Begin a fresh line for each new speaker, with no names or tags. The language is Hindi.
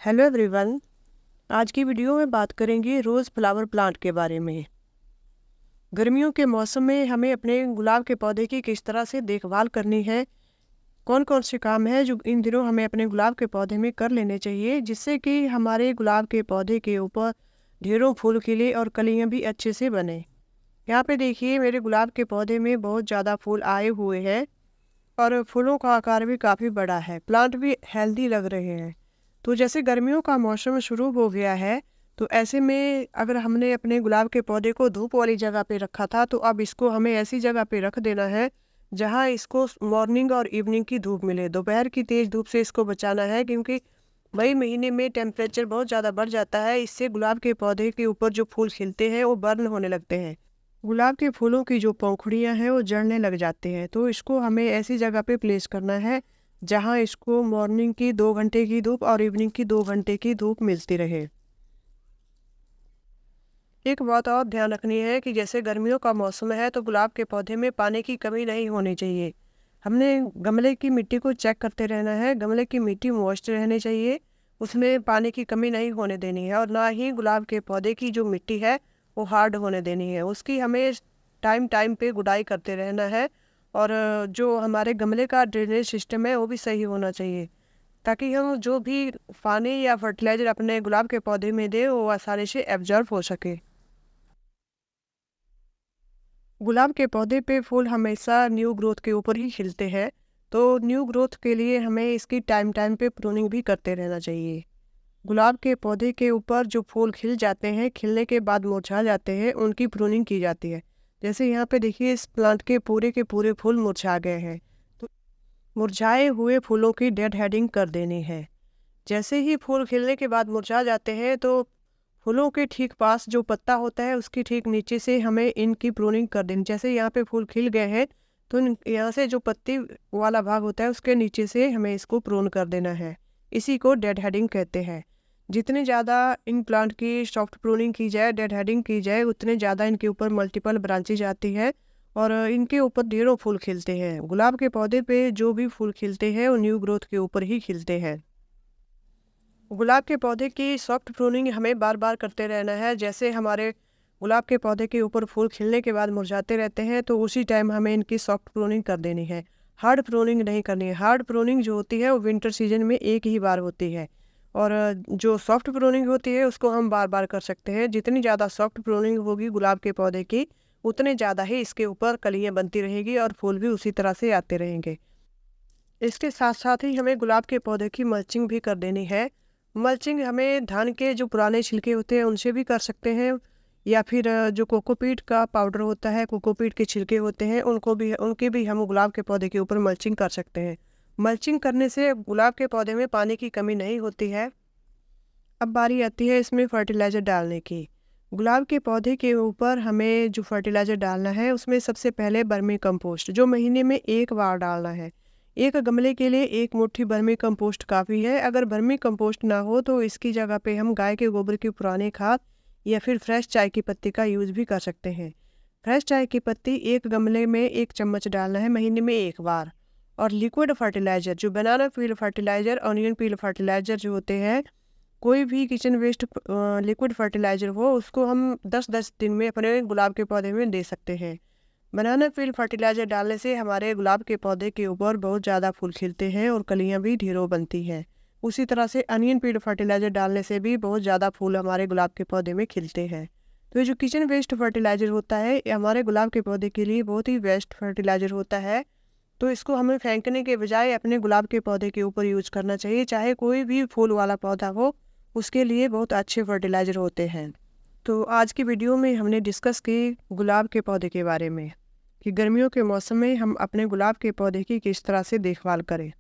Hello everyone. आज की वीडियो में बात करेंगे रोज़ फ्लावर प्लांट के बारे में। गर्मियों के मौसम में हमें अपने गुलाब के पौधे की किस तरह से देखभाल करनी है, कौन कौन से काम है जो इन दिनों हमें अपने गुलाब के पौधे में कर लेने चाहिए, जिससे कि हमारे गुलाब के पौधे के ऊपर ढेरों फूल खिले और कलियां भी अच्छे से बने। यहाँ पे देखिए, मेरे गुलाब के पौधे में बहुत ज़्यादा फूल आए हुए हैं और फूलों का आकार भी काफ़ी बड़ा है। प्लांट भी हेल्दी लग रहे हैं। तो जैसे गर्मियों का मौसम शुरू हो गया है, तो ऐसे में अगर हमने अपने गुलाब के पौधे को धूप वाली जगह पे रखा था, तो अब इसको हमें ऐसी जगह पे रख देना है जहां इसको मॉर्निंग और इवनिंग की धूप मिले। दोपहर की तेज़ धूप से इसको बचाना है, क्योंकि मई महीने में टेम्परेचर बहुत ज़्यादा बढ़ जाता है। इससे गुलाब के पौधे के ऊपर जो फूल खिलते हैं वो बर्न होने लगते हैं। गुलाब के फूलों की जो पंखुड़ियां हैं वो जड़ने लग जाते हैं। तो इसको हमें ऐसी जगह पे प्लेस करना है जहां इसको मॉर्निंग की 2 घंटे की धूप और इवनिंग की 2 घंटे की धूप मिलती रहे। एक बात और ध्यान रखनी है कि जैसे गर्मियों का मौसम है, तो गुलाब के पौधे में पानी की कमी नहीं होनी चाहिए। हमने गमले की मिट्टी को चेक करते रहना है। गमले की मिट्टी मॉइस्ट रहनी चाहिए, उसमें पानी की कमी नहीं होने देनी है। और ना ही गुलाब के पौधे की जो मिट्टी है वो हार्ड होने देनी है। उसकी हमें टाइम टाइम पे गुड़ाई करते रहना है। और जो हमारे गमले का ड्रेनेज सिस्टम है वो भी सही होना चाहिए, ताकि हम जो भी पानी या फर्टिलाइज़र अपने गुलाब के पौधे में दें वो आसानी से एब्जॉर्ब हो सके। गुलाब के पौधे पे फूल हमेशा न्यू ग्रोथ के ऊपर ही खिलते हैं, तो न्यू ग्रोथ के लिए हमें इसकी टाइम टाइम पे प्रूनिंग भी करते रहना चाहिए। गुलाब के पौधे के ऊपर जो फूल खिल जाते हैं, खिलने के बाद मुरझा जाते हैं, उनकी प्रूनिंग की जाती है। जैसे यहाँ पे देखिए, इस प्लांट के पूरे फूल मुरझा गए हैं, तो मुरझाए हुए फूलों की डेड हेडिंग कर देनी है। जैसे ही फूल खिलने के बाद मुरझा जाते हैं, तो फूलों के ठीक पास जो पत्ता होता है उसके ठीक नीचे से हमें इनकी प्रूनिंग कर देनी। जैसे यहाँ पे फूल खिल गए हैं, तो यहाँ से जो पत्ती वाला भाग होता है उसके नीचे से हमें इसको प्रून कर देना है। इसी को डेड हेडिंग कहते हैं। जितनी ज़्यादा इन प्लांट की सॉफ्ट प्रूनिंग की जाए, डेड हेडिंग की जाए, उतने ज़्यादा इनके ऊपर मल्टीपल ब्रांचेज आती है और इनके ऊपर ढेरों फूल खिलते हैं। गुलाब के पौधे पे जो भी फूल खिलते हैं वो न्यू ग्रोथ के ऊपर ही खिलते हैं। गुलाब के पौधे की सॉफ्ट प्रूनिंग हमें बार बार करते रहना है। जैसे हमारे गुलाब के पौधे के ऊपर फूल खिलने के बाद मुरझाते रहते हैं, तो उसी टाइम हमें इनकी सॉफ्ट प्रूनिंग कर देनी है। हार्ड प्रूनिंग नहीं करनी है। हार्ड प्रूनिंग जो होती है वो विंटर सीजन में एक ही बार होती है, और जो सॉफ्ट प्रूनिंग होती है उसको हम बार बार कर सकते हैं। जितनी ज़्यादा सॉफ्ट प्रूनिंग होगी गुलाब के पौधे की, उतने ज़्यादा ही इसके ऊपर कलियाँ बनती रहेगी और फूल भी उसी तरह से आते रहेंगे। इसके साथ साथ ही हमें गुलाब के पौधे की मल्चिंग भी कर देनी है। मल्चिंग हमें धान के जो पुराने छिलके होते हैं उनसे भी कर सकते हैं, या फिर जो कोकोपीट का पाउडर होता है, कोकोपीट के छिलके होते हैं, उनकी भी हम गुलाब के पौधे के ऊपर मल्चिंग कर सकते हैं। मल्चिंग करने से गुलाब के पौधे में पानी की कमी नहीं होती है। अब बारी आती है इसमें फर्टिलाइज़र डालने की। गुलाब के पौधे के ऊपर हमें जो फर्टिलाइज़र डालना है उसमें सबसे पहले वर्मी कंपोस्ट, जो महीने में एक बार डालना है। एक गमले के लिए एक मुट्ठी वर्मी कंपोस्ट काफ़ी है। अगर वर्मी कंपोस्ट ना हो तो इसकी जगह पे हम गाय के गोबर की पुरानी खाद या फिर फ्रेश चाय की पत्ती का यूज़ भी कर सकते हैं। फ्रेश चाय की पत्ती एक गमले में 1 चम्मच डालना है महीने में एक बार। और लिक्विड फर्टिलाइज़र, जो banana peel fertiliser, onion peel fertiliser जो होते हैं, कोई भी किचन वेस्ट लिक्विड फर्टिलाइज़र हो, उसको हम 10-10 दिन में अपने गुलाब के पौधे में दे सकते हैं। बनाना पील फर्टिलाइज़र डालने से हमारे गुलाब के पौधे के ऊपर बहुत ज़्यादा फूल खिलते हैं और कलियां भी ढेरों बनती हैं। उसी तरह से अनियन पील फर्टिलाइज़र डालने से भी बहुत ज़्यादा फूल हमारे गुलाब के पौधे में खिलते हैं। तो ये जो किचन वेस्ट फर्टिलाइज़र होता है, ये हमारे गुलाब के पौधे के लिए बहुत ही बेस्ट फर्टिलाइज़र होता है। तो इसको हमें फेंकने के बजाय अपने गुलाब के पौधे के ऊपर यूज करना चाहिए। चाहे कोई भी फूल वाला पौधा हो, उसके लिए बहुत अच्छे फर्टिलाइज़र होते हैं। तो आज की वीडियो में हमने डिस्कस की गुलाब के पौधे के बारे में, कि गर्मियों के मौसम में हम अपने गुलाब के पौधे की किस तरह से देखभाल करें।